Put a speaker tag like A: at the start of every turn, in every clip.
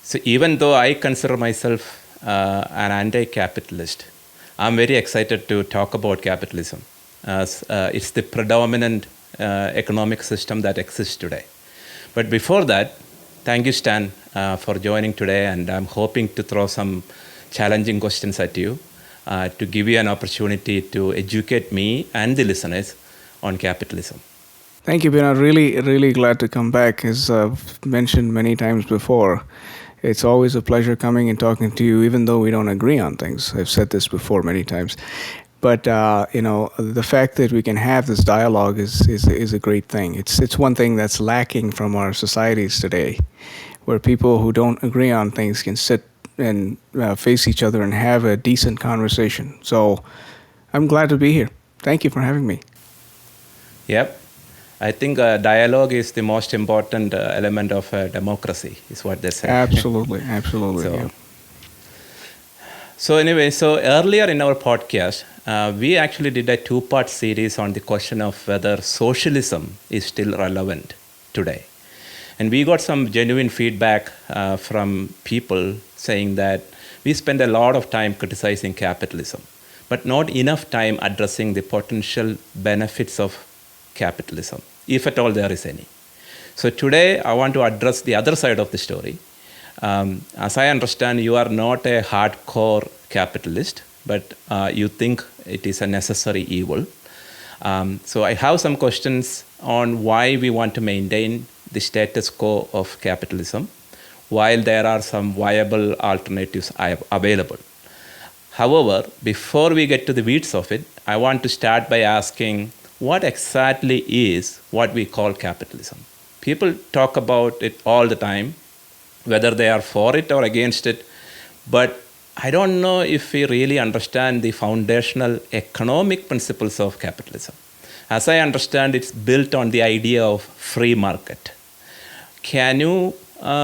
A: So even though I consider myself an anti-capitalist, I'm very excited to talk about capitalism as it's the predominant economic system that exists today. But before that, thank you, Stan, for joining today, and I'm hoping to throw some challenging questions at you to give you an opportunity to educate me and the listeners on capitalism.
B: Thank you, Ben. I'm really glad to come back. As I've mentioned many times before, it's always a pleasure coming and talking to you, even though we don't agree on things. I've said this before many times. But, the fact that we can have this dialogue is a great thing. It's one thing that's lacking from our societies today, where people who don't agree on things can sit and face each other and have a decent conversation. So I'm glad to be here. Thank you for having me.
A: Yep. I think dialogue is the most important element of democracy, is what they say.
B: Absolutely.
A: So,
B: Yeah.
A: so anyway, so earlier in our podcast, we actually did a two-part series on the question of whether socialism is still relevant today. And we got some genuine feedback from people saying that we spend a lot of time criticizing capitalism, but not enough time addressing the potential benefits of capitalism, if at all there is any. So today I want to address the other side of the story. As I understand, you are not a hardcore capitalist, but you think it is a necessary evil. So I have some questions on why we want to maintain the status quo of capitalism, while there are some viable alternatives available. However, before we get to the weeds of it, I want to start by asking, what exactly is what we call capitalism? People talk about it all the time, whether they are for it or against it, but I don't know if we really understand the foundational economic principles of capitalism. As I understand, it's built on the idea of free market. Can you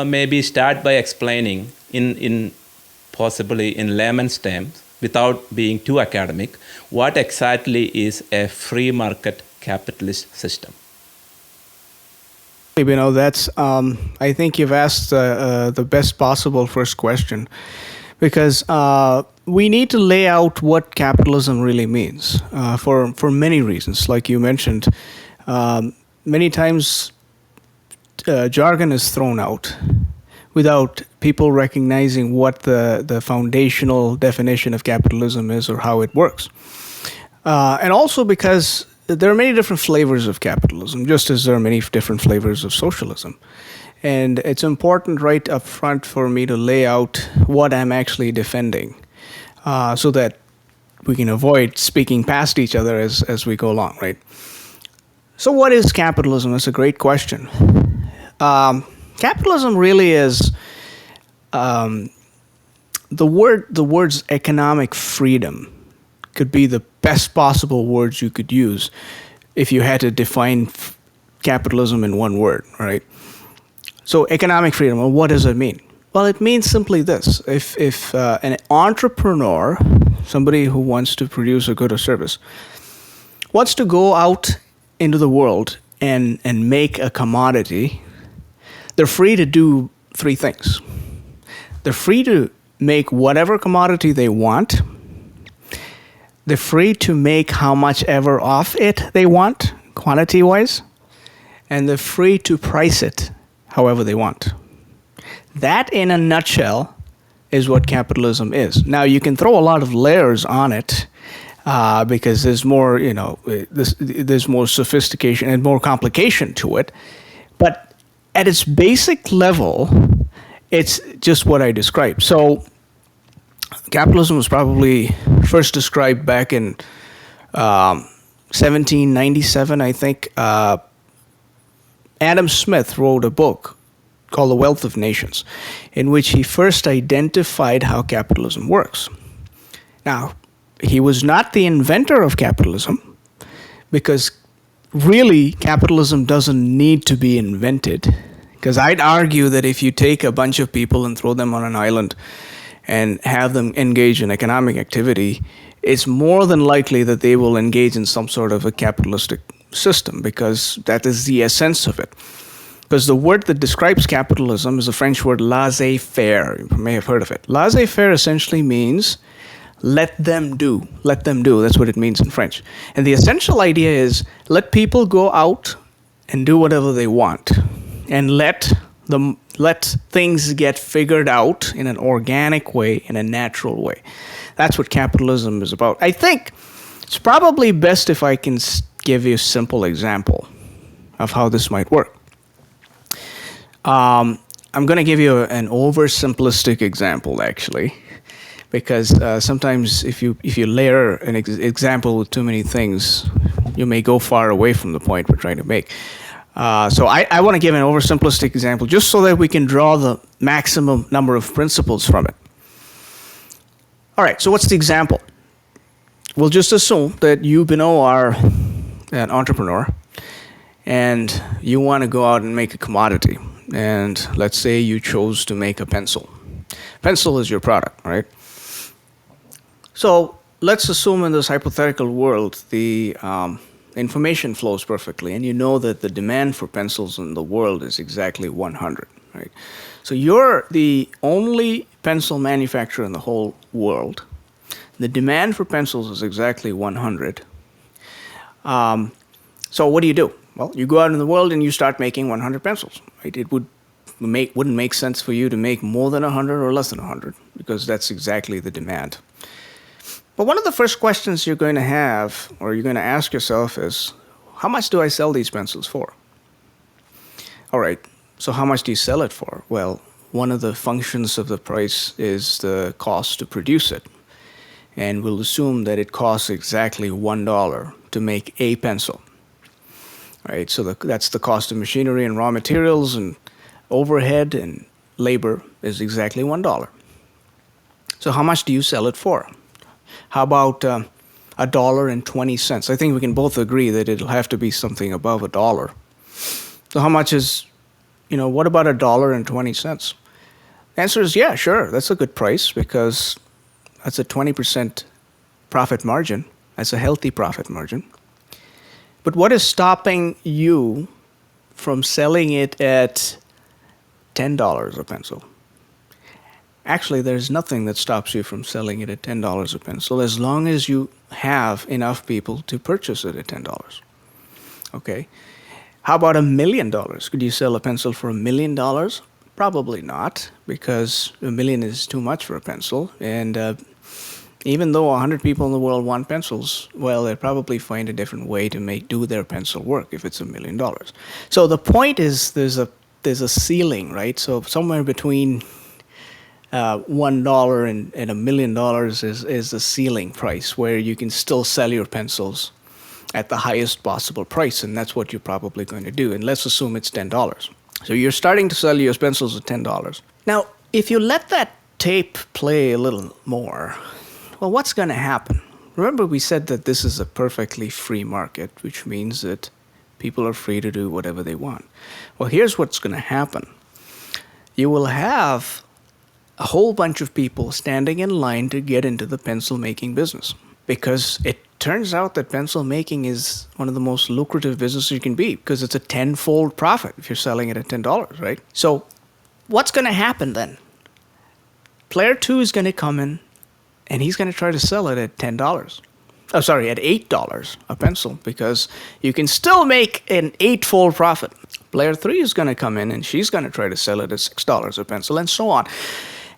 A: maybe start by explaining possibly in layman's terms, without being too academic, what exactly is a free market capitalist system?
B: That's I think you've asked the best possible first question, because we need to lay out what capitalism really means for many reasons. Like you mentioned, many times jargon is thrown out without people recognizing what the foundational definition of capitalism is or how it works. And also because there are many different flavors of capitalism, just as there are many different flavors of socialism. And it's important right up front for me to lay out what I'm actually defending, so that we can avoid speaking past each other as we go along, right? So what is capitalism? That's a great question. Capitalism really is the words economic freedom could be the best possible words you could use if you had to define capitalism in one word, right? So economic freedom, well, what does it mean? Well, it means simply this. If an entrepreneur, somebody who wants to produce a good or service, wants to go out into the world and make a commodity, they're free to do three things. They're free to make whatever commodity they want. They're free to make how much ever of it they want, quantity-wise. And they're free to price it however they want. That, in a nutshell, is what capitalism is. Now, you can throw a lot of layers on it because there's more, there's more sophistication and more complication to it. But at its basic level, it's just what I described. So capitalism was probably first described back in 1797, I think. Adam Smith wrote a book called The Wealth of Nations, in which he first identified how capitalism works. Now, he was not the inventor of capitalism, because really capitalism doesn't need to be invented. Because I'd argue that if you take a bunch of people and throw them on an island and have them engage in economic activity, it's more than likely that they will engage in some sort of a capitalistic system, because that is the essence of it. Because the word that describes capitalism is the French word laissez-faire. You may have heard of it. Laissez-faire essentially means let them do. Let them do. That's what it means in French. And the essential idea is let people go out and do whatever they want. And let things get figured out in an organic way, in a natural way. That's what capitalism is about. I think it's probably best if I can give you a simple example of how this might work. I'm going to give you an oversimplistic example, actually, because sometimes if you layer an example with too many things, you may go far away from the point we're trying to make. So I want to give an oversimplistic example just so that we can draw the maximum number of principles from it. All right, so what's the example? We'll just assume that you, Bino, are an entrepreneur and you want to go out and make a commodity. And let's say you chose to make a pencil. Pencil is your product, right? So let's assume in this hypothetical world the information flows perfectly, and you know that the demand for pencils in the world is exactly 100, right? So you're the only pencil manufacturer in the whole world. The demand for pencils is exactly 100. So what do? Well, you go out in the world and you start making 100 pencils, right? It wouldn't make sense for you to make more than 100 or less than 100 because that's exactly the demand. But one of the first questions you're going to have or you're going to ask yourself is, how much do I sell these pencils for? All right, so how much do you sell it for? Well, one of the functions of the price is the cost to produce it. And we'll assume that it costs exactly $1 to make a pencil. Right, so that's the cost of machinery and raw materials and overhead and labor is exactly $1. So how much do you sell it for? How about $1.20? I think we can both agree that it'll have to be something above $1. So how much is, what about $1.20? The answer is, yeah, sure, that's a good price because that's a 20% profit margin. That's a healthy profit margin. But what is stopping you from selling it at $10 a pencil? Actually, there's nothing that stops you from selling it at $10 a pencil as long as you have enough people to purchase it at $10. Okay. How about $1 million? Could you sell a pencil for $1 million? Probably not, because $1 million is too much for a pencil. And even though 100 people in the world want pencils, well, they'll probably find a different way to do their pencil work if it's $1 million. So the point is there's a ceiling, right? So somewhere between $1 and $1 million is the ceiling price where you can still sell your pencils at the highest possible price, and that's what you're probably going to do. And let's assume it's $10. So you're starting to sell your pencils at $10. Now, if you let that tape play a little more, well, what's going to happen? Remember, we said that this is a perfectly free market, which means that people are free to do whatever they want. Well, here's what's going to happen. You will have a whole bunch of people standing in line to get into the pencil making business because it turns out that pencil making is one of the most lucrative businesses you can be because it's a tenfold profit if you're selling it at $10, right? So what's going to happen then? Player 2 is going to come in and he's going to try to sell it at $10. At $8 a pencil because you can still make an 8-fold profit. Player 3 is going to come in and she's going to try to sell it at $6 a pencil and so on.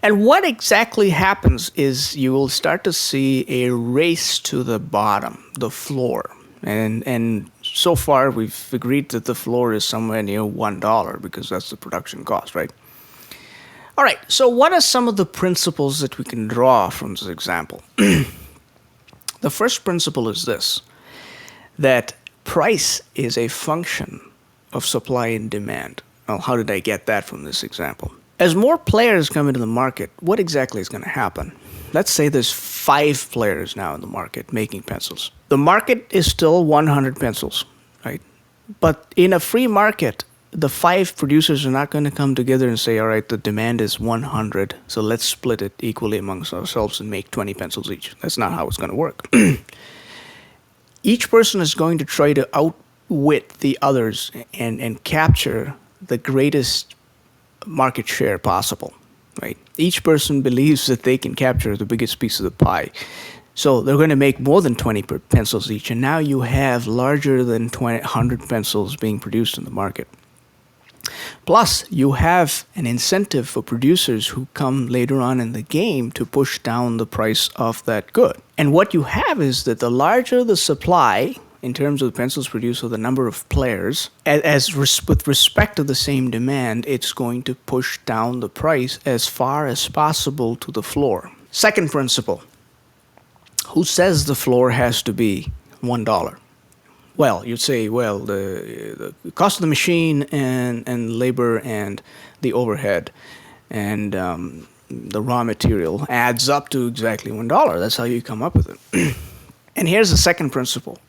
B: And what exactly happens is you will start to see a race to the bottom, the floor. And so far we've agreed that the floor is somewhere near $1 because that's the production cost, right? All right, so what are some of the principles that we can draw from this example? The first principle is this, that price is a function of supply and demand. Well, how did I get that from this example? As more players come into the market, what exactly is going to happen? Let's say there's 5 players now in the market making pencils. The market is still 100 pencils, right? But in a free market, the 5 producers are not going to come together and say, all right, the demand is 100, so let's split it equally amongst ourselves and make 20 pencils each. That's not how it's going to work. Each person is going to try to outwit the others and capture the greatest market share possible, right? Each person believes that they can capture the biggest piece of the pie. So they're going to make more than 20 pencils each, and now you have larger than 100 pencils being produced in the market. Plus, you have an incentive for producers who come later on in the game to push down the price of that good. And what you have is that the larger the supply, in terms of the pencils produced, or the number of players, with respect to the same demand, it's going to push down the price as far as possible to the floor. Second principle. Who says the floor has to be $1? Well, you'd say, well, the cost of the machine and labor and the overhead and the raw material adds up to exactly $1. That's how you come up with it. And here's the second principle.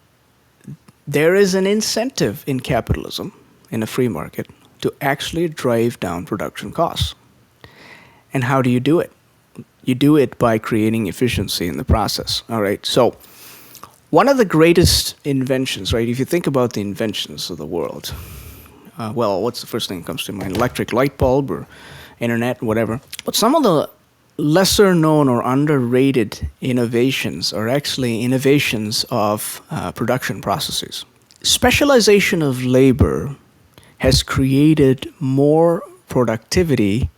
B: There is an incentive in capitalism, in a free market, to actually drive down production costs. And how do you do it? You do it by creating efficiency in the process. All right. So one of the greatest inventions, right? If you think about the inventions of the world, well, what's the first thing that comes to mind? Electric light bulb or internet, whatever. But some of the lesser known or underrated innovations are actually innovations of production processes. Specialization of labor has created more productivity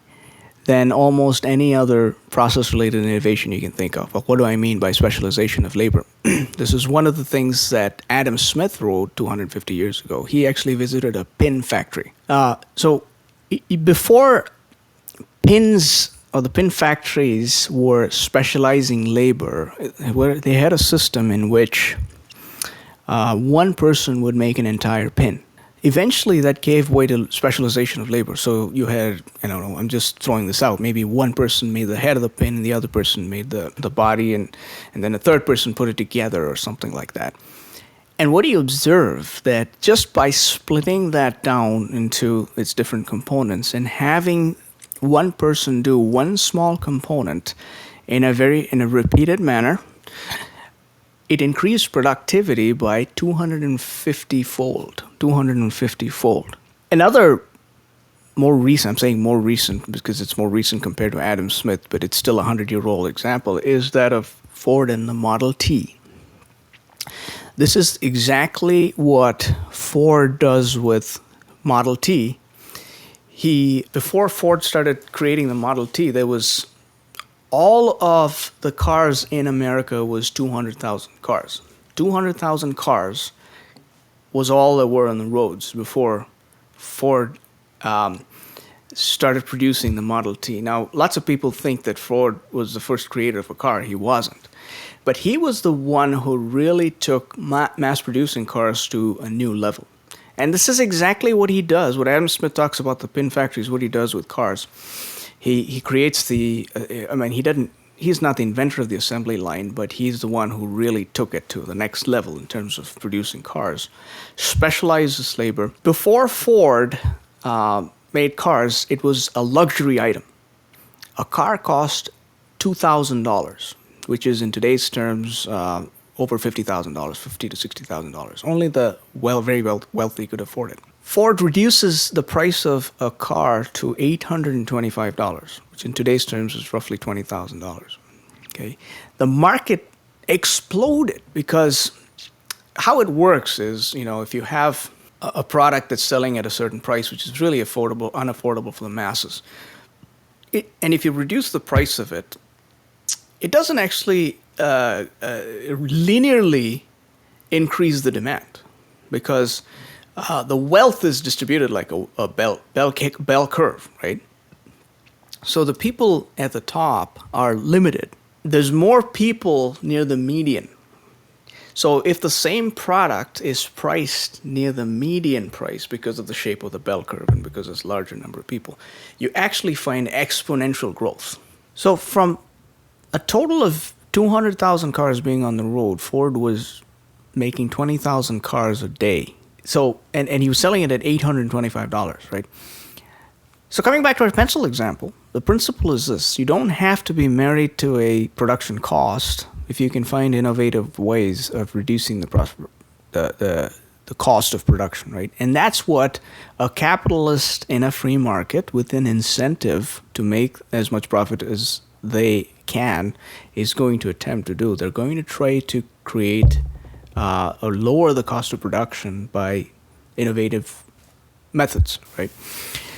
B: than almost any other process-related innovation you can think of. But what do I mean by specialization of labor? This is one of the things that Adam Smith wrote 250 years ago. He actually visited a pin factory. Before pins or the pin factories were specializing labor, they had a system in which one person would make an entire pin. Eventually, that gave way to specialization of labor. So you had, I don't know, I'm just throwing this out. Maybe one person made the head of the pin, and the other person made the body, and then a third person put it together or something like that. And what do you observe? That just by splitting that down into its different components and having one person do one small component in a repeated manner, it increased productivity by 250-fold. 250-fold. Another more recent, I'm saying more recent because it's more recent compared to Adam Smith, but it's still a 100-year-old example, is that of Ford and the Model T. This is exactly what Ford does with Model T. Before Ford started creating the Model T, there was all of the cars in America was 200,000 cars. 200,000 cars was all there were on the roads before Ford started producing the Model T. Now, lots of people think that Ford was the first creator of a car. He wasn't. But he was the one who really took mass-producing cars to a new level. And this is exactly what he does. What Adam Smith talks about the pin factories, what he does with cars. He creates he's not the inventor of the assembly line, but he's the one who really took it to the next level in terms of producing cars. Specializes labor. Before Ford made cars, it was a luxury item. A car cost $2,000, which is in today's terms over $50,000, $50,000 to $60,000. Only the very wealthy could afford it. Ford reduces the price of a car to $825, which in today's terms is roughly $20,000. Okay, the market exploded because how it works is, if you have a product that's selling at a certain price, which is really unaffordable for the masses, and if you reduce the price of it, it doesn't actually linearly increase the demand because the wealth is distributed like a bell curve, right? So the people at the top are limited. There's more people near the median. So if the same product is priced near the median price because of the shape of the bell curve and because there's a larger number of people, you actually find exponential growth. So from a total of 200,000 cars being on the road, Ford was making 20,000 cars a day. So, and he was selling it at $825, right? So coming back to our pencil example, the principle is this. You don't have to be married to a production cost if you can find innovative ways of reducing the the cost of production, right? And that's what a capitalist in a free market with an incentive to make as much profit as they can is going to attempt to do. They're going to try to create or lower the cost of production by innovative methods, right?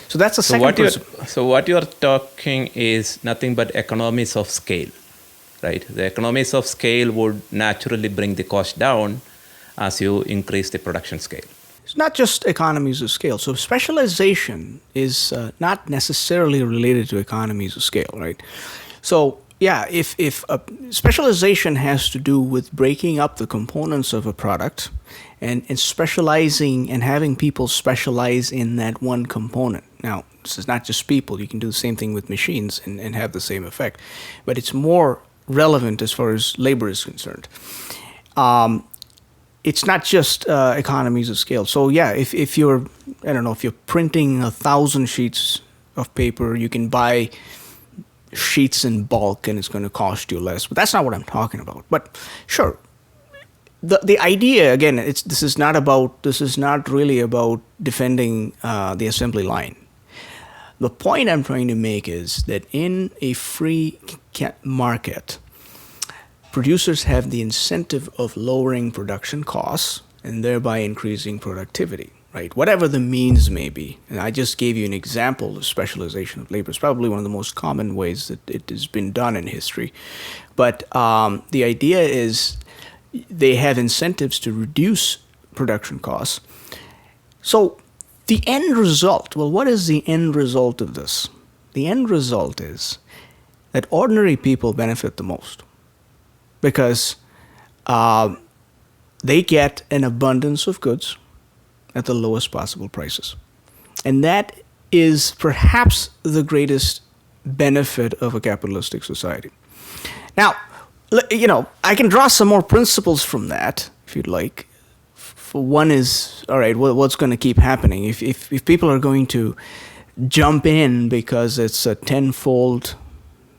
B: So that's the second principle.
A: So what you're talking is nothing but economies of scale, right? The economies of scale would naturally bring the cost down as you increase the production scale.
B: It's not just economies of scale. So specialization is not necessarily related to economies of scale, right? So yeah, if specialization has to do with breaking up the components of a product and specializing and having people specialize in that one component. Now, this is not just people. You can do the same thing with machines and have the same effect. But it's more relevant as far as labor is concerned. It's not just economies of scale. So yeah, if you're, I don't know, if you're printing 1,000 sheets of paper, you can buy sheets in bulk and it's going to cost you less. But that's not what I'm talking about. But sure, the idea, again, this is not really about defending the assembly line. The point I'm trying to make is that in a free market, producers have the incentive of lowering production costs and thereby increasing productivity, right? Whatever the means may be. And I just gave you an example of specialization of labor. It's probably one of the most common ways that it has been done in history. But the idea is they have incentives to reduce production costs. So the end result, well, what is the end result of this? The end result is that ordinary people benefit the most because they get an abundance of goods at the lowest possible prices. And that is perhaps the greatest benefit of a capitalistic society. Now, you know, I can draw some more principles from that, if you'd like. For one is, all right, what's going to keep happening? If people are going to jump in because it's a tenfold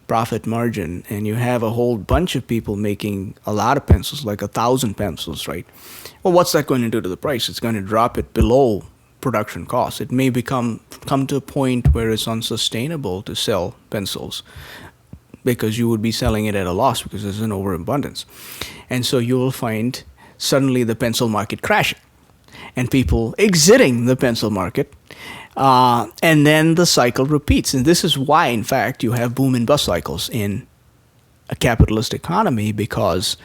B: profit margin and you have a whole bunch of people making a lot of pencils, like 1,000 pencils, right? Well, what's that going to do to the price? It's going to drop it below production costs. It may come to a point where it's unsustainable to sell pencils because you would be selling it at a loss because there's an overabundance. And so you will find suddenly the pencil market crashing and people exiting the pencil market. And then the cycle repeats. And this is why, in fact, you have boom and bust cycles in a capitalist economy because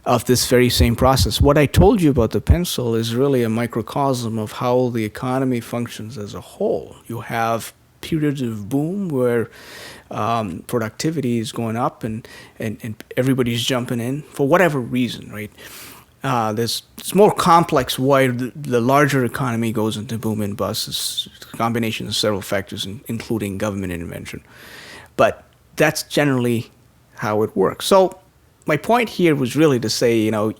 B: of this very same process. What I told you about the pencil is really a microcosm of how the economy functions as a whole. You have periods of boom where productivity is going up and everybody's jumping in for whatever reason, right? It's more complex why the larger economy goes into boom and bust. It's a combination of several factors, including government intervention. But that's generally how it works. So my point here was really to say, you know,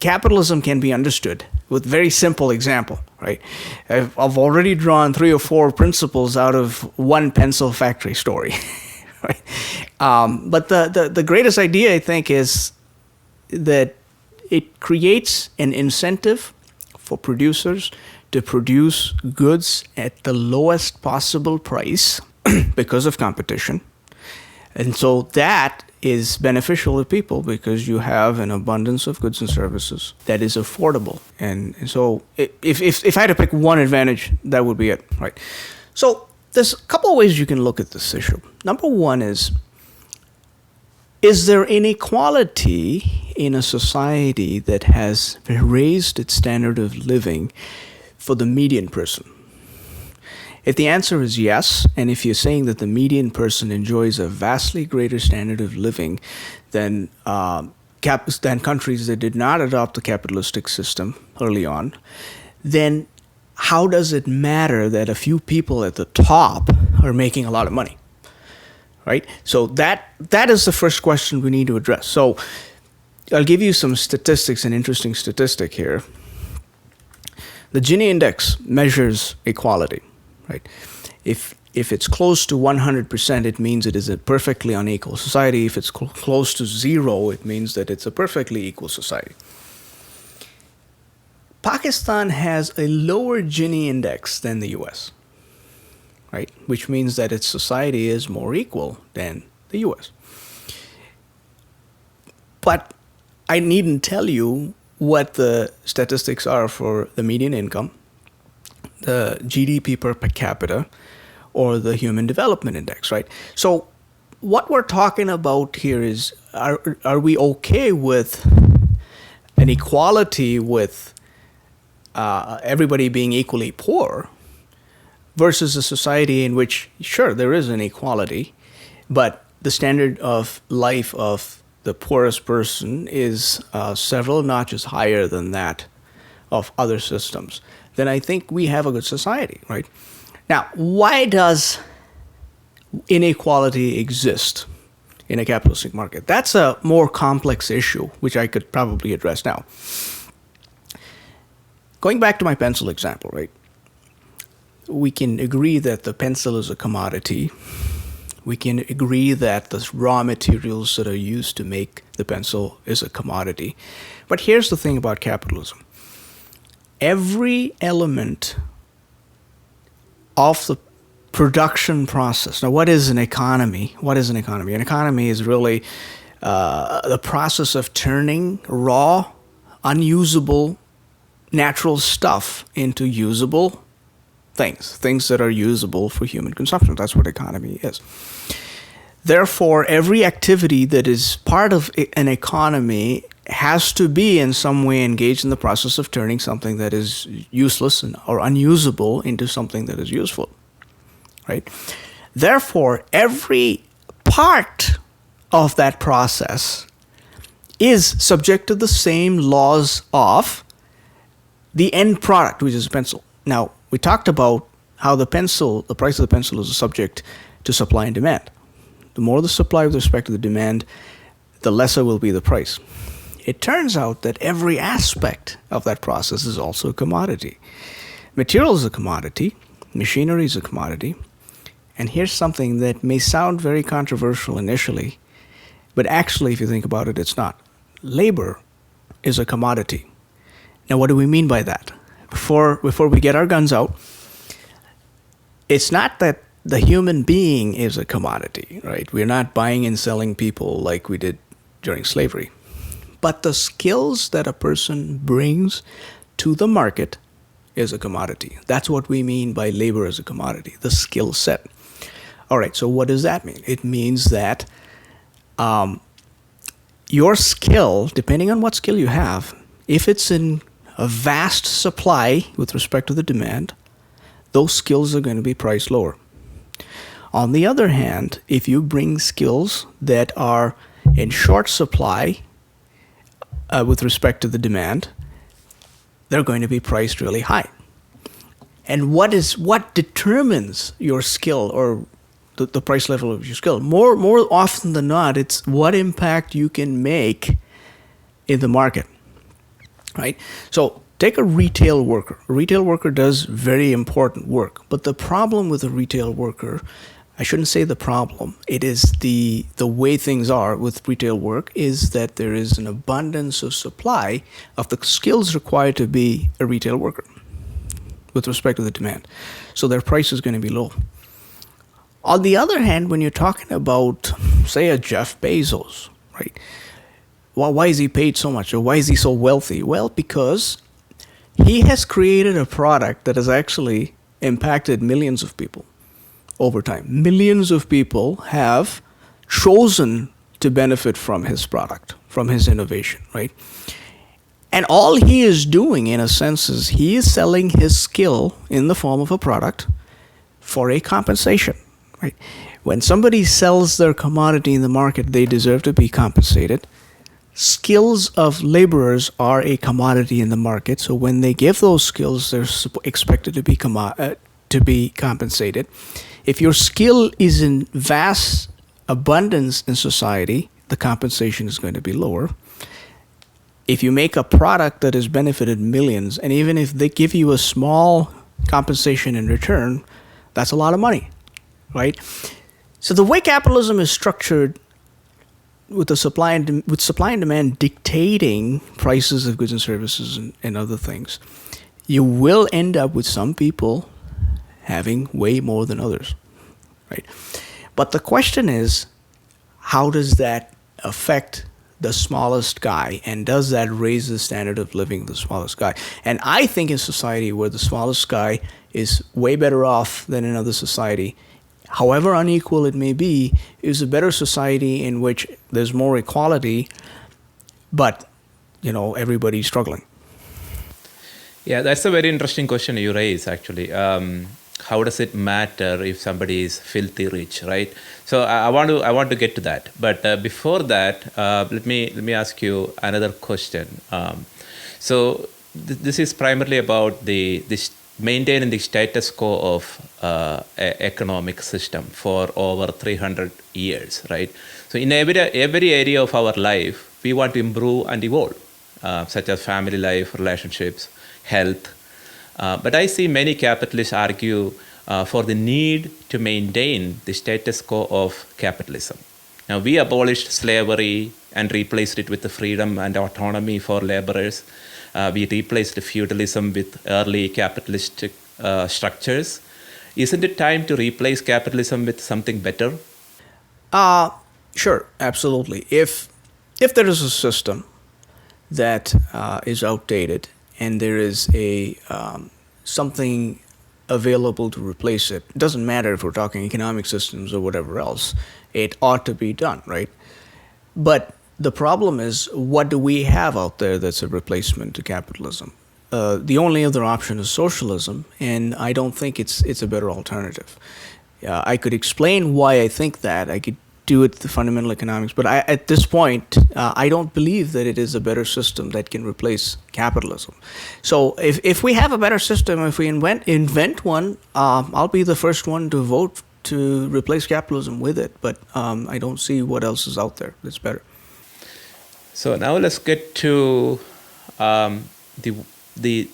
B: capitalism can be understood with a very simple example, right? I've already drawn 3 or 4 principles out of one pencil factory story, right? But the greatest idea, I think, is that it creates an incentive for producers to produce goods at the lowest possible price because of competition. And so that is beneficial to people because you have an abundance of goods and services that is affordable. And so if I had to pick one advantage, that would be it, right? So there's a couple of ways you can look at this issue. Number one is there inequality in a society that has raised its standard of living for the median person? If the answer is yes, and if you're saying that the median person enjoys a vastly greater standard of living than countries that did not adopt the capitalistic system early on, then how does it matter that a few people at the top are making a lot of money? Right? So that is the first question we need to address. So I'll give you some statistics, an interesting statistic here. The Gini index measures equality, right? If it's close to 100%, it means it is a perfectly unequal society. If it's close to 0, it means that it's a perfectly equal society. Pakistan has a lower Gini index than the US, right? Which means that its society is more equal than the US. But I needn't tell you what the statistics are for the median income, the GDP per capita, or the Human Development Index, right? So what we're talking about here is, are we okay with an equality with everybody being equally poor versus a society in which, sure, there is an equality, but the standard of life of the poorest person is several notches higher than that of other systems, then I think we have a good society, right? Now, why does inequality exist in a capitalistic market? That's a more complex issue, which I could probably address now. Going back to my pencil example, right? We can agree that the pencil is a commodity. We can agree that the raw materials that are used to make the pencil is a commodity. But here's the thing about capitalism. Every element of the production process. Now, what is an economy? What is an economy? An economy is really the process of turning raw, unusable, natural stuff into usable things that are usable for human consumption. That's what economy is. Therefore, every activity that is part of an economy has to be in some way engaged in the process of turning something that is useless or unusable into something that is useful, right? Therefore, every part of that process is subject to the same laws of the end product, which is a pencil. Now, we talked about how the price of the pencil is subject to supply and demand. The more the supply with respect to the demand, the lesser will be the price. It turns out that every aspect of that process is also a commodity. Material is a commodity, machinery is a commodity, and here's something that may sound very controversial initially, but actually, if you think about it, it's not. Labor is a commodity. Now, what do we mean by that? Before we get our guns out, it's not that the human being is a commodity, right? We're not buying and selling people like we did during slavery. But the skills that a person brings to the market is a commodity. That's what we mean by labor as a commodity, the skill set. All right, so what does that mean? It means that your skill, depending on what skill you have, if it's in a vast supply with respect to the demand, those skills are going to be priced lower. On the other hand, if you bring skills that are in short supply with respect to the demand, they're going to be priced really high. And what determines your skill or the price level of your skill? More often than not, it's what impact you can make in the market. Right? So take a retail worker. A retail worker does very important work. But the problem with a retail worker, I shouldn't say the problem, it is the way things are with retail work is that there is an abundance of supply of the skills required to be a retail worker with respect to the demand. So their price is going to be low. On the other hand, when you're talking about, say, a Jeff Bezos, right? Well, why is he paid so much, or why is he so wealthy? Well, because he has created a product that has actually impacted millions of people over time. Millions of people have chosen to benefit from his product, from his innovation, right? And all he is doing, in a sense, is he is selling his skill in the form of a product for a compensation, right? When somebody sells their commodity in the market, they deserve to be compensated. Skills of laborers are a commodity in the market, so when they give those skills, they're expected to be compensated. If your skill is in vast abundance in society, the compensation is going to be lower. If you make a product that has benefited millions, and even if they give you a small compensation in return, that's a lot of money, right? So the way capitalism is structured, with supply and demand dictating prices of goods and services and other things, you will end up with some people having way more than others, right? But the question is, how does that affect the smallest guy, and does that raise the standard of living of the smallest guy? And I think in society where the smallest guy is way better off than another society, however unequal it may be, is a better society in which there's more equality, but everybody's struggling.
A: Yeah, that's a very interesting question you raise, actually. How does it matter if somebody is filthy rich, right? So I want to get to that, but before that, let me ask you another question. This is primarily about this maintaining the status quo of economic system for over 300 years, right? So in every area of our life, we want to improve and evolve, such as family life, relationships, health. But I see many capitalists argue for the need to maintain the status quo of capitalism. Now, we abolished slavery and replaced it with the freedom and autonomy for laborers. We replaced feudalism with early capitalistic structures. Isn't it time to replace capitalism with something better?
B: Sure, absolutely. If there is a system that is outdated and there is a something available to replace it, it doesn't matter if we're talking economic systems or whatever else, it ought to be done, right? But the problem is, what do we have out there that's a replacement to capitalism? The only other option is socialism, and I don't think it's a better alternative. I could explain why I think that. I could do it the fundamental economics, but at this point, I don't believe that it is a better system that can replace capitalism. So if we have a better system, if we invent one, I'll be the first one to vote to replace capitalism with it. But I don't see what else is out there that's better.
A: So now let's get to the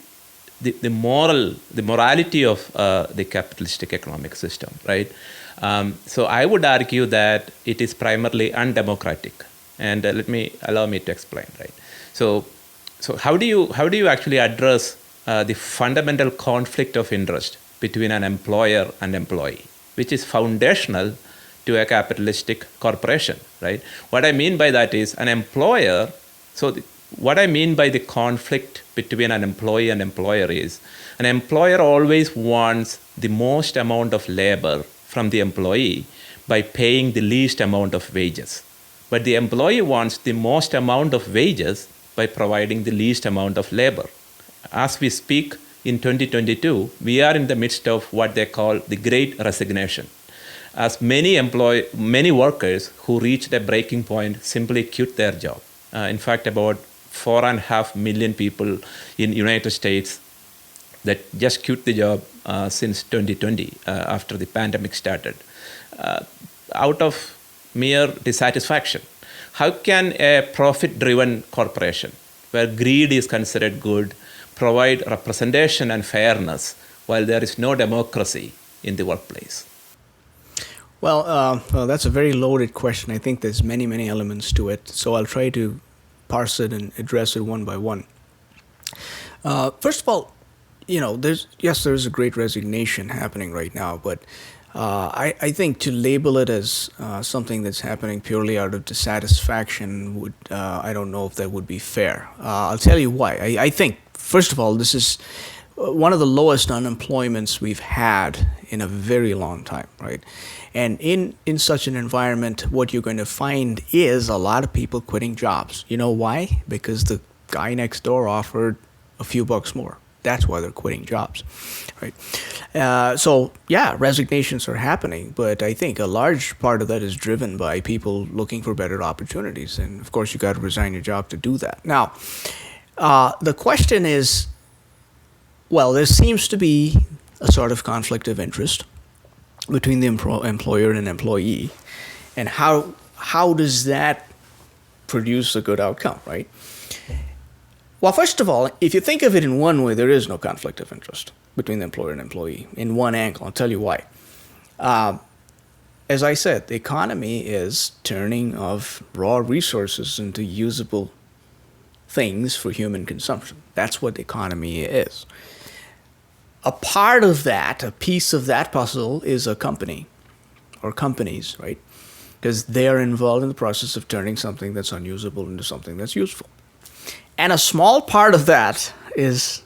A: morality of the capitalistic economic system, right? So I would argue that it is primarily undemocratic, and allow me to explain, right? So how do you actually address the fundamental conflict of interest between an employer and employee, which is foundational to a capitalistic corporation, right? What I mean by that is an employer. What I mean by the conflict between an employee and employer is an employer always wants the most amount of labor from the employee by paying the least amount of wages. But the employee wants the most amount of wages by providing the least amount of labor. As we speak in 2022, we are in the midst of what they call the Great Resignation. As many workers who reached a breaking point simply quit their job. In fact, about 4.5 million people in United States that just quit the job since 2020 after the pandemic started, out of mere dissatisfaction. How can a profit-driven corporation, where greed is considered good, provide representation and fairness while there is no democracy in the workplace?
B: Well, that's a very loaded question. I think there's many, many elements to it. So I'll try to parse it and address it one by one. First of all, there's a great resignation happening right now, but I think to label it as something that's happening purely out of dissatisfaction I don't know if that would be fair. I'll tell you why. I think, first of all, this is one of the lowest unemployments we've had in a very long time, right? And in such an environment, what you're going to find is a lot of people quitting jobs. You know why? Because the guy next door offered a few bucks more. That's why they're quitting jobs, right? So yeah, resignations are happening, but I think a large part of that is driven by people looking for better opportunities. And of course, you got to resign your job to do that. Now, the question is, well, there seems to be a sort of conflict of interest between the employer and employee, and how does that produce a good outcome, right? Well, first of all, if you think of it in one way, there is no conflict of interest between the employer and employee in one angle. I'll tell you why. as I said, the economy is turning of raw resources into usable things for human consumption. That's what the economy is. A part of that, a piece of that puzzle is a company or companies, right? Because they are involved in the process of turning something that's unusable into something that's useful. And a small part of that is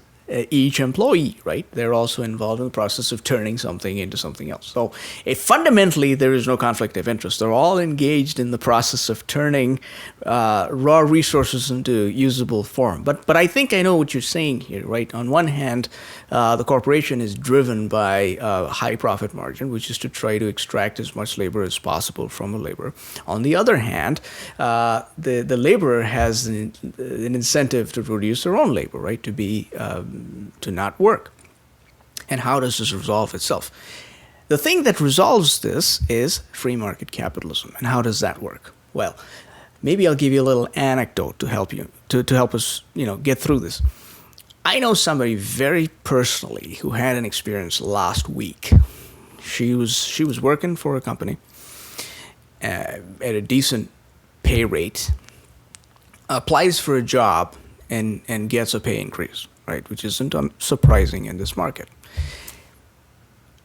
B: each employee, right? They're also involved in the process of turning something into something else. So fundamentally, there is no conflict of interest. They're all engaged in the process of turning raw resources into usable form. But I think I know what you're saying here, right? On one hand, the corporation is driven by a high profit margin, which is to try to extract as much labor as possible from a laborer. On the other hand, the laborer has an incentive to produce their own labor, right? To not work. And how does this resolve itself? The thing that resolves this is free market capitalism. And how does that work? Well, maybe I'll give you a little anecdote to help you to help us, get through this. I know somebody very personally who had an experience last week. She was working for a company at a decent pay rate, applies for a job and gets a pay increase, right? Which isn't surprising in this market.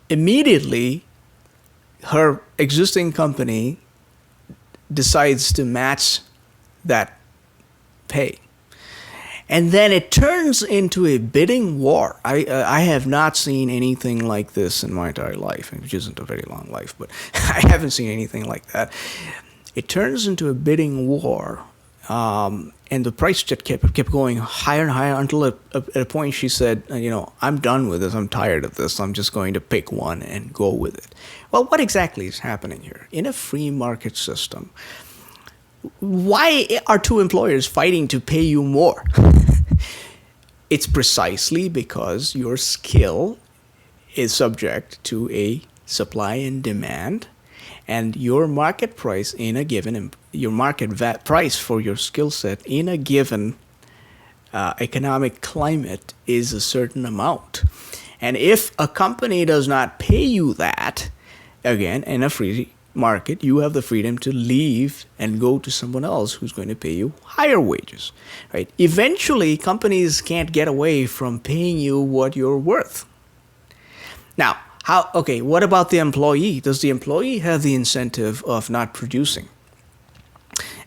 B: Immediately, her existing company decides to match that pay. And then it turns into a bidding war. I have not seen anything like this in my entire life, which isn't a very long life, but I haven't seen anything like that. It turns into a bidding war, and the price just kept going higher and higher until at a point she said, I'm done with this. I'm tired of this. I'm just going to pick one and go with it. Well, what exactly is happening here? In a free market system, why are two employers fighting to pay you more? It's precisely because your skill is subject to a supply and demand, and your market price in a given your market price for your skill set in a given economic climate is a certain amount. And if a company does not pay you that, again, in a free market, you have the freedom to leave and go to someone else who's going to pay you higher wages, right? Eventually, companies can't get away from paying you what you're worth. Now, what about the employee? Does the employee have the incentive of not producing?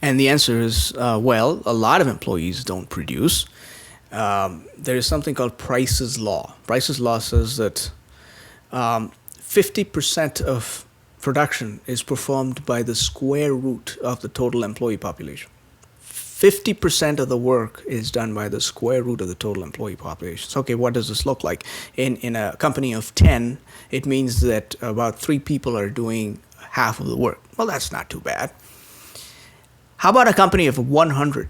B: And the answer is, a lot of employees don't produce. There is something called Price's Law. Price's Law says that 50% of production is performed by the square root of the total employee population. 50% of the work is done by the square root of the total employee population. So, what does this look like? In a company of 10, it means that about 3 people are doing half of the work. Well, that's not too bad. How about a company of 100?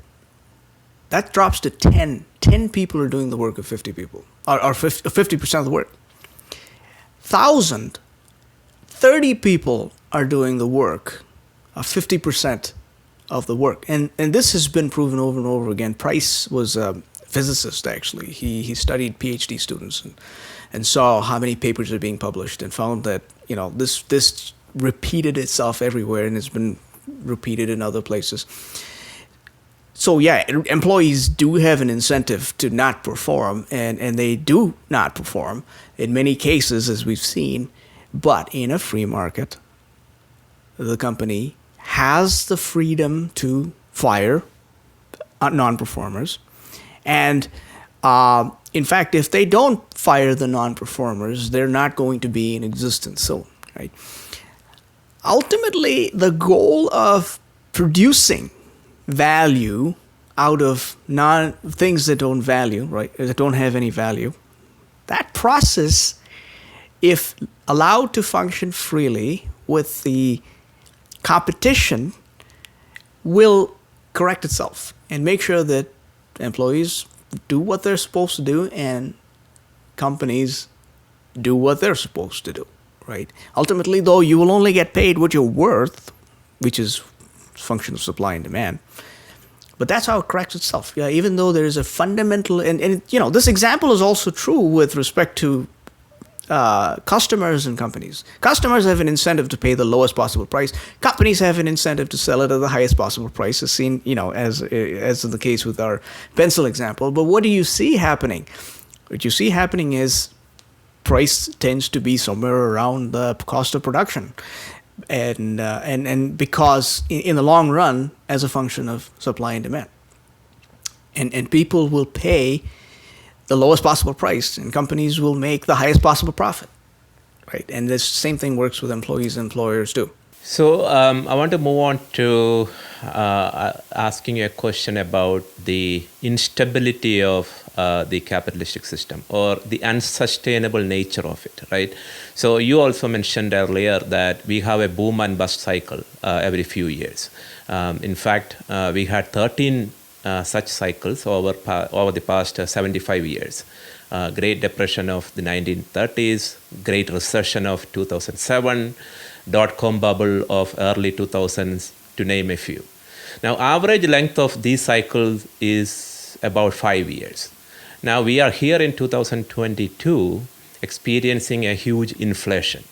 B: That drops to 10. 10 people are doing the work of 50 people, or 50% of the work. 1,000, 30 people are doing the work of 50% of the work. And this has been proven over and over again. Price was a physicist, actually. He studied PhD students and saw how many papers are being published and found that, this repeated itself everywhere and it's been repeated in other places. So employees do have an incentive to not perform, and they do not perform in many cases, as we've seen. But in a free market, the company has the freedom to fire non-performers. And in fact, if they don't fire the non-performers, they're not going to be in existence soon, right? Ultimately, the goal of producing value out of things that don't value, right, that don't have any value, that process, if allowed to function freely with the competition, will correct itself and make sure that employees do what they're supposed to do and companies do what they're supposed to do, right? Ultimately, though, you will only get paid what you're worth, which is a function of supply and demand. But that's how it corrects itself. Yeah, even though there is a fundamental, and this example is also true with respect to customers and companies. Customers have an incentive to pay the lowest possible price. Companies have an incentive to sell it at the highest possible price, as seen, as in the case with our pencil example. But what do you see happening? What you see happening is price tends to be somewhere around the cost of production, and because in the long run, as a function of supply and demand, and people will pay the lowest possible price, and companies will make the highest possible profit, right? And the same thing works with employees and employers too.
A: So I want to move on to asking you a question about the instability of the capitalistic system, or the unsustainable nature of it, right? So you also mentioned earlier that we have a boom and bust cycle every few years. In fact, we had 13 such cycles over the past 75 years. Great Depression of the 1930s, Great Recession of 2007, dot-com bubble of early 2000s, to name a few. Now, average length of these cycles is about 5 years. Now, we are here in 2022 experiencing a huge inflation.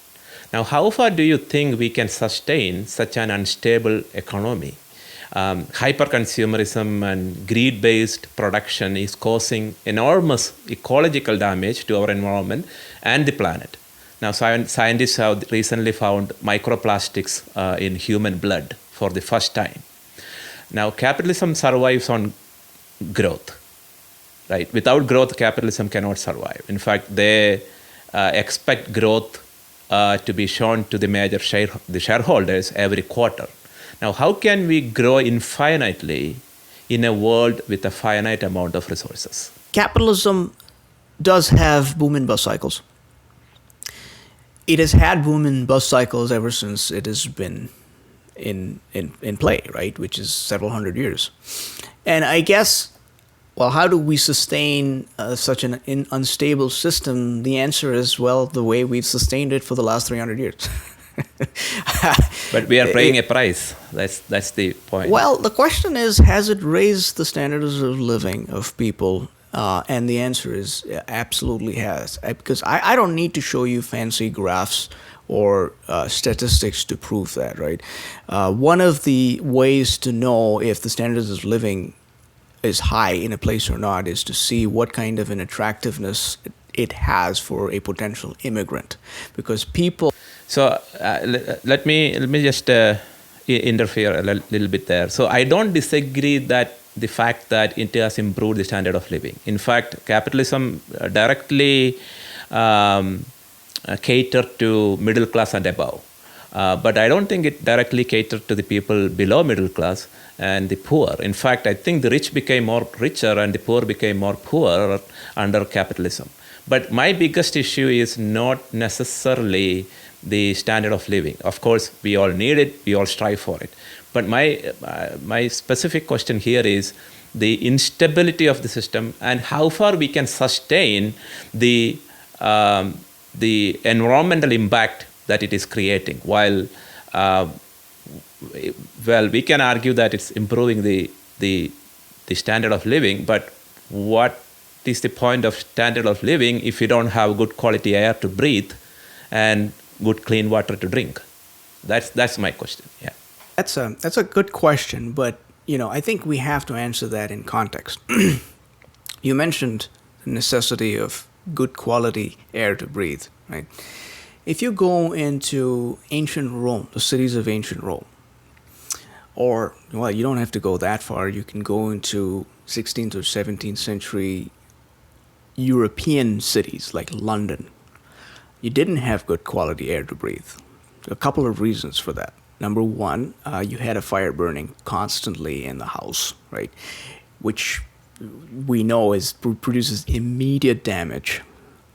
A: Now, how far do you think we can sustain such an unstable economy? Hyper-consumerism and greed-based production is causing enormous ecological damage to our environment and the planet. Now, scientists have recently found microplastics in human blood for the first time. Now, capitalism survives on growth, right? Without growth, capitalism cannot survive. In fact, they expect growth to be shown to the shareholders every quarter. Now, how can we grow infinitely in a world with a finite amount of resources?
B: Capitalism does have boom and bust cycles. It has had boom and bust cycles ever since it has been in play, right? Which is several hundred years. And I guess, well, how do we sustain such an unstable system? The answer is, well, the way we've sustained it for the last 300 years.
A: But we are paying a price. That's the point.
B: Well, the question is, has it raised the standards of living of people? And the answer is absolutely has. Because I don't need to show you fancy graphs or statistics to prove that, right? One of the ways to know if the standards of living is high in a place or not is to see what kind of an attractiveness it has for a potential immigrant, because people.
A: So let me just interfere a little bit there. So I don't disagree that the fact that it has improved the standard of living. In fact, capitalism directly catered to middle class and above. But I don't think it directly catered to the people below middle class and the poor. In fact, I think the rich became more richer and the poor became more poor under capitalism. But my biggest issue is not necessarily the standard of living. Of course, we all need it, we all strive for it. But my specific question here is the instability of the system and how far we can sustain the environmental impact that it is creating. While, we can argue that it's improving the standard of living, but what is the point of standard of living if you don't have good quality air to breathe and good clean water to drink? That's my question. Yeah.
B: That's a good question, but I think we have to answer that in context. You mentioned the necessity of good quality air to breathe, right? If you go into ancient Rome, the cities of ancient Rome, or, well, you don't have to go that far. You can go into 16th or 17th century European cities like London. You didn't have good quality air to breathe. A couple of reasons for that. Number one, you had a fire burning constantly in the house, right? Which we know produces immediate damage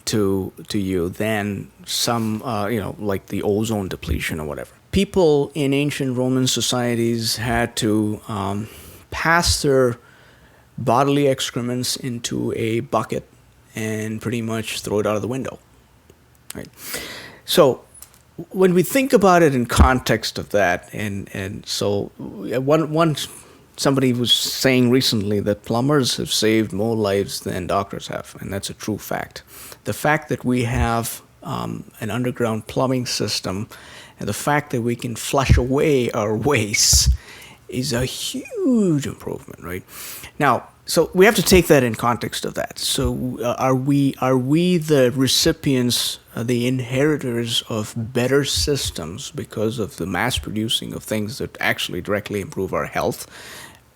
B: to you than some, like the ozone depletion or whatever. People in ancient Roman societies had to pass their bodily excrements into a bucket and pretty much throw it out of the window, right? So when we think about it in context of that, and so somebody was saying recently that plumbers have saved more lives than doctors have, and that's a true fact. The fact that we have an underground plumbing system, and the fact that we can flush away our waste is a huge improvement, right? Now, so we have to take that in context of that. So, are we the recipients, the inheritors of better systems because of the mass producing of things that actually directly improve our health?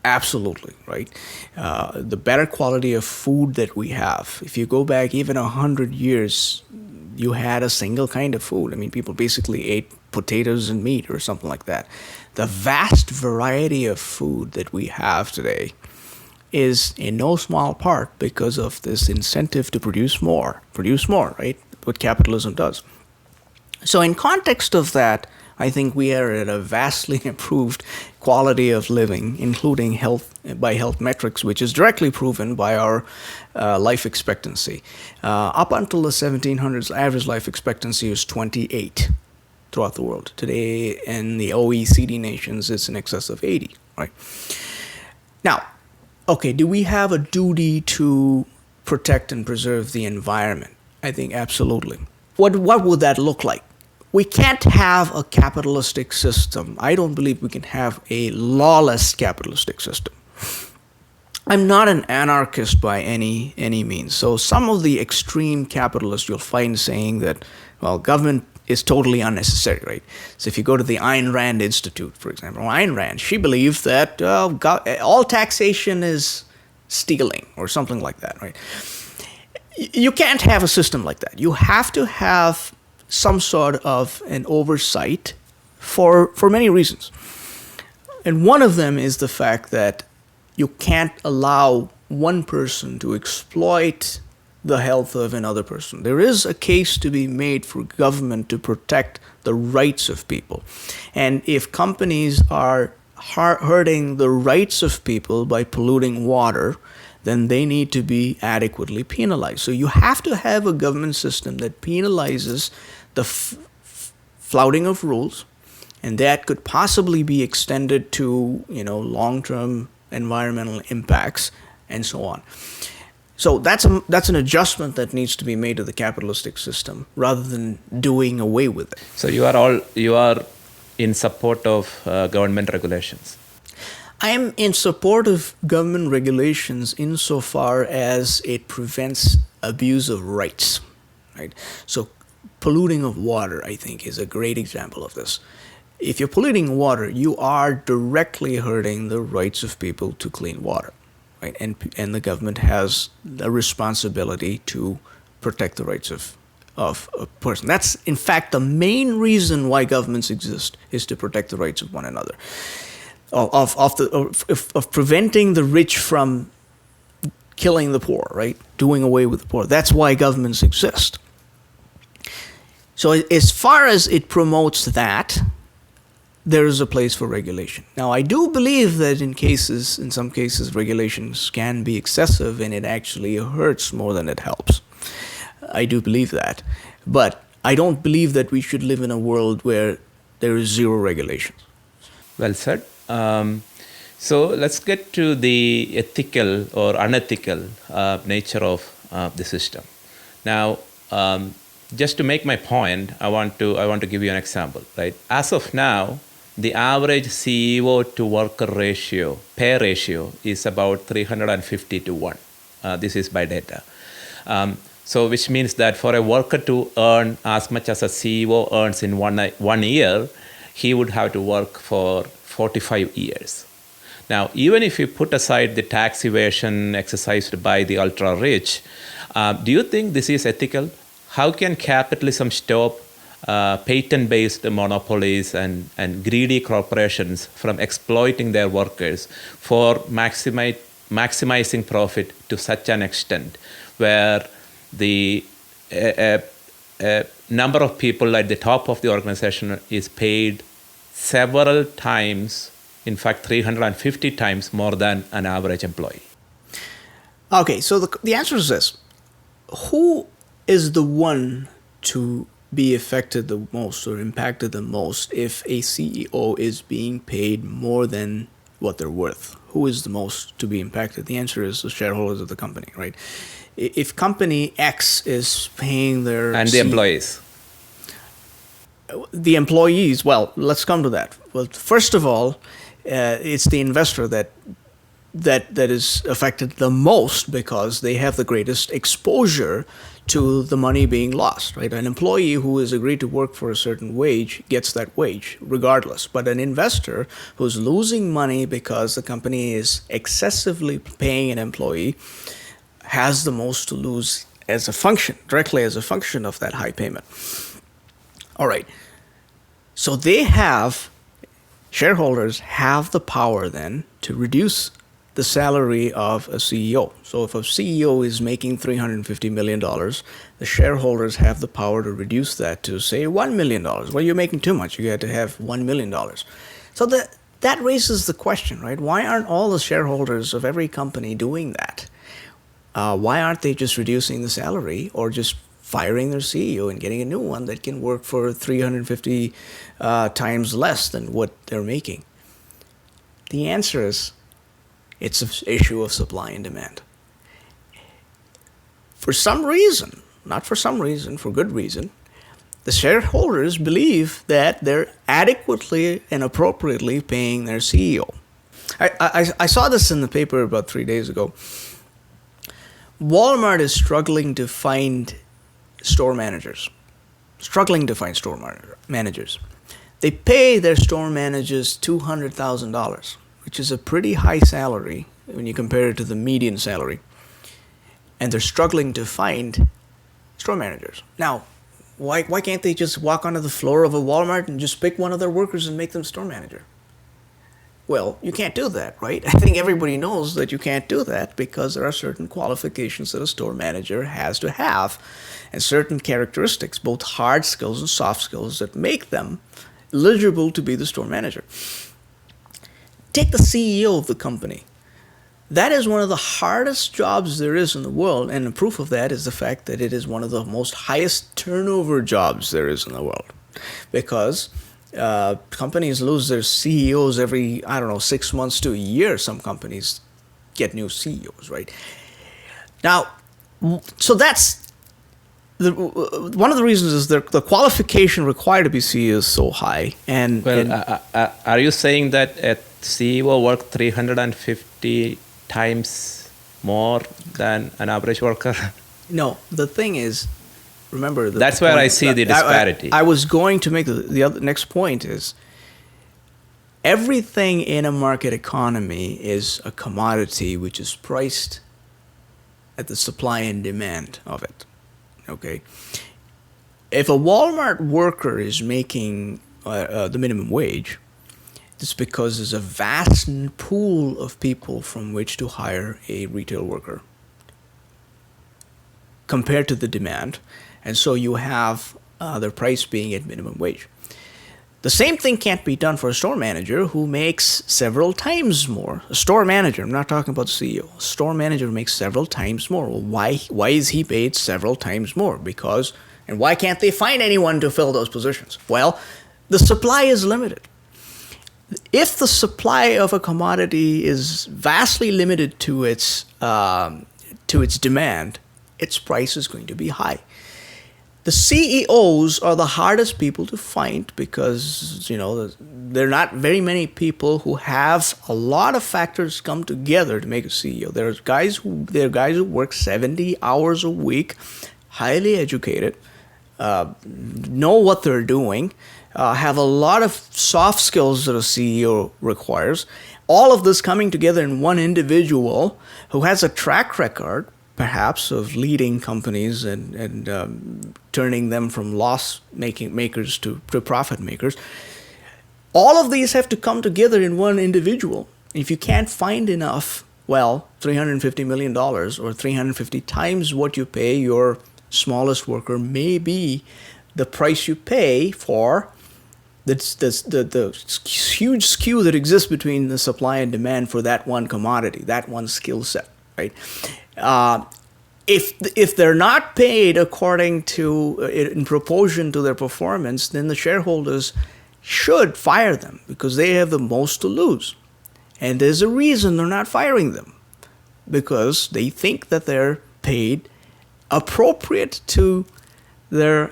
B: Absolutely, right? The better quality of food that we have. If you go back even 100 years, you had a single kind of food. I mean, people basically ate potatoes and meat or something like that. The vast variety of food that we have today is in no small part because of this incentive to produce more, right? What capitalism does. So in context of that, I think we are at a vastly improved quality of living, including health by health metrics, which is directly proven by our life expectancy. Up until the 1700s, average life expectancy was 28 throughout the world. Today, in the OECD nations, it's in excess of 80, right? Now, okay, do we have a duty to protect and preserve the environment? I think absolutely. What would that look like? We can't have a capitalistic system. I don't believe we can have a lawless capitalistic system. I'm not an anarchist by any means. So some of the extreme capitalists you'll find saying that, well, government is totally unnecessary, right? So if you go to the Ayn Rand Institute, for example, Ayn Rand, she believes that all taxation is stealing or something like that, right? You can't have a system like that. You have to have some sort of an oversight for many reasons. And one of them is the fact that you can't allow one person to exploit the health of another person. There is a case to be made for government to protect the rights of people. And if companies are hurting the rights of people by polluting water, then they need to be adequately penalized. So you have to have a government system that penalizes the flouting of rules, and that could possibly be extended to, long-term environmental impacts and so on. So that's an adjustment that needs to be made to the capitalistic system rather than doing away with it.
A: So you are in support of government regulations.
B: I am in support of government regulations insofar as it prevents abuse of rights, right? So polluting of water, I think, is a great example of this. If you're polluting water, you are directly hurting the rights of people to clean water, right? And the government has a responsibility to protect the rights of a person. That's, in fact, the main reason why governments exist, is to protect the rights of one another. Of preventing the rich from killing the poor, right? Doing away with the poor. That's why governments exist. So as far as it promotes that, there is a place for regulation. Now, I do believe that in some cases, regulations can be excessive and it actually hurts more than it helps. I do believe that. But I don't believe that we should live in a world where there is zero regulations.
A: Well said. So let's get to the ethical or unethical nature of the system. Now, just to make my point, I want to give you an example, right? As of now, the average CEO to worker ratio, pay ratio, is about 350 to 1. This is by data. So which means that for a worker to earn as much as a CEO earns in one year, he would have to work for 45 years. Now, even if you put aside the tax evasion exercised by the ultra-rich, do you think this is ethical? How can capitalism stop patent-based monopolies and greedy corporations from exploiting their workers for maximizing profit to such an extent where the number of people at the top of the organization is paid several times, in fact 350 times more than an average employee?
B: Okay, so the answer is this. Who is the one to be affected the most or impacted the most if a CEO is being paid more than what they're worth. Who is the most to be impacted? The answer is the shareholders of the company, right? If company X is paying their
A: And the employees.
B: The employees, well, let's come to that. Well, first of all, it's the investor that is affected the most because they have the greatest exposure to the money being lost, right? An employee who has agreed to work for a certain wage gets that wage regardless. But an investor who's losing money because the company is excessively paying an employee has the most to lose as a function, directly as a function of that high payment. All right. So shareholders have the power then to reduce the salary of a CEO. So if a CEO is making $350 million, the shareholders have the power to reduce that to, say, $1 million. Well, you're making too much. You got to have $1 million. So that raises the question, right? Why aren't all the shareholders of every company doing that? Why aren't they just reducing the salary or just firing their CEO and getting a new one that can work for 350 times less than what they're making? The answer is it's an issue of supply and demand. For some reason, not for some reason, for good reason, the shareholders believe that they're adequately and appropriately paying their CEO. I saw this in the paper about 3 days ago. Walmart is struggling to find store managers. They pay their store managers $200,000, which is a pretty high salary when you compare it to the median salary. And they're struggling to find store managers. Now, why can't they just walk onto the floor of a Walmart and just pick one of their workers and make them store manager? Well, you can't do that, right? I think everybody knows that you can't do that because there are certain qualifications that a store manager has to have and certain characteristics, both hard skills and soft skills, that make them eligible to be the store manager. Take the CEO of the company. That is one of the hardest jobs there is in the world, and the proof of that is the fact that it is one of the most highest turnover jobs there is in the world. Because companies lose their CEOs every, 6 months to a year. Some companies get new CEOs, right? Now, so that's one of the reasons is the qualification required to be CEO is so high.
A: Are you saying that a CEO works 350 times more than an average worker?
B: No, the thing is, remember,
A: that's where I see the disparity.
B: I was going to make the other next point is everything in a market economy is a commodity which is priced at the supply and demand of it. Okay, if a Walmart worker is making the minimum wage, it's because there's a vast pool of people from which to hire a retail worker compared to the demand. And so you have their price being at minimum wage. The same thing can't be done for a store manager who makes several times more. A store manager, I'm not talking about the CEO. A store manager makes several times more. Well, why is he paid several times more? And why can't they find anyone to fill those positions? Well, the supply is limited. If the supply of a commodity is vastly limited to its demand, its price is going to be high. The CEOs are the hardest people to find because, there are not very many people who have a lot of factors come together to make a CEO. There are guys who work 70 hours a week, highly educated, know what they're doing, have a lot of soft skills that a CEO requires. All of this coming together in one individual who has a track record, perhaps, of leading companies and turning them from loss makers to profit makers. All of these have to come together in one individual. If you can't find enough, $350 million or 350 times what you pay your smallest worker may be the price you pay for the huge skew that exists between the supply and demand for that one commodity, that one skill set, right? If they're not paid according to, in proportion to their performance, then the shareholders should fire them because they have the most to lose. And there's a reason they're not firing them, because they think that they're paid appropriate to their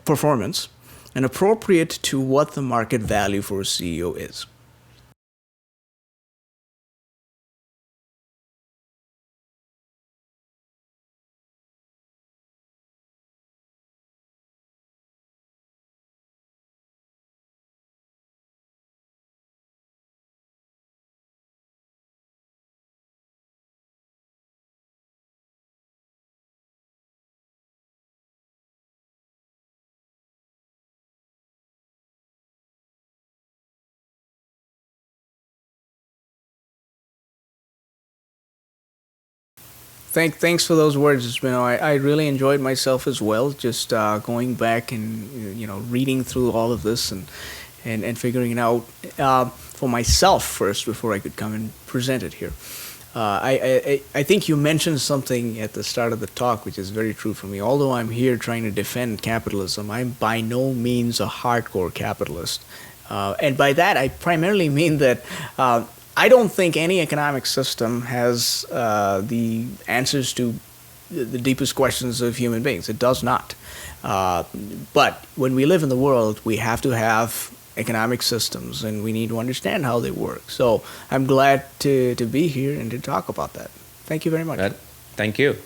B: performance and appropriate to what the market value for a CEO is. Thanks for those words. I really enjoyed myself as well, just going back and reading through all of this and figuring it out for myself first before I could come and present it here. I think you mentioned something at the start of the talk, which is very true for me. Although I'm here trying to defend capitalism, I'm by no means a hardcore capitalist. And by that, I primarily mean that I don't think any economic system has the answers to the deepest questions of human beings. It does not. But when we live in the world, we have to have economic systems, and we need to understand how they work. So I'm glad to be here and to talk about that. Thank you very much.
A: Well, thank you.